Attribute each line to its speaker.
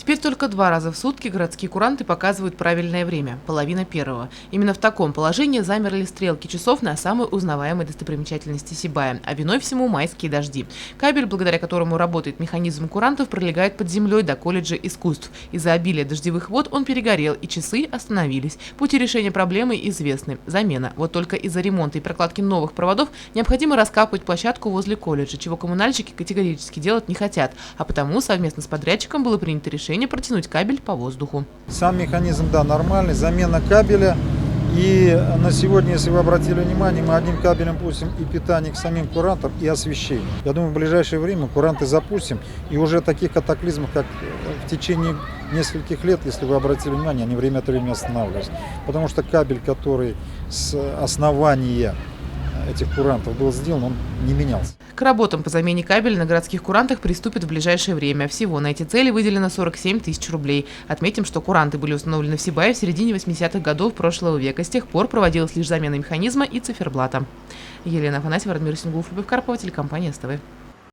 Speaker 1: Теперь только 2 раза в сутки городские куранты показывают правильное время – половина первого. Именно в таком положении замерли стрелки часов на самой узнаваемой достопримечательности Сибая, а виной всему майские дожди. Кабель, благодаря которому работает механизм курантов, пролегает под землей до колледжа искусств. Из-за обилия дождевых вод он перегорел, и часы остановились. Пути решения проблемы известны – замена. Вот только из-за ремонта и прокладки новых проводов необходимо раскапывать площадку возле колледжа, чего коммунальщики категорически делать не хотят, а потому совместно с подрядчиком было принято решение протянуть кабель по воздуху.
Speaker 2: Сам механизм, да, нормальный, замена кабеля. И на сегодня, если вы обратили внимание, мы одним кабелем пустим и питание к самим курантам, и освещение. Я думаю, в ближайшее время куранты запустим, и уже таких катаклизмов, как в течение нескольких лет, если вы обратили внимание, они время от времени останавливаются. Потому что кабель, который с основания этих курантов был сделан, он не менялся.
Speaker 1: К работам по замене кабеля на городских курантах приступят в ближайшее время. Всего на эти цели выделено 47 тысяч рублей. Отметим, что куранты были установлены в Сибае в середине 80-х годов прошлого века. С тех пор проводилась лишь замена механизма и циферблата. Елена Афанасьева, Радмир Сингулов, Любовь Карпова, телекомпания СТВ.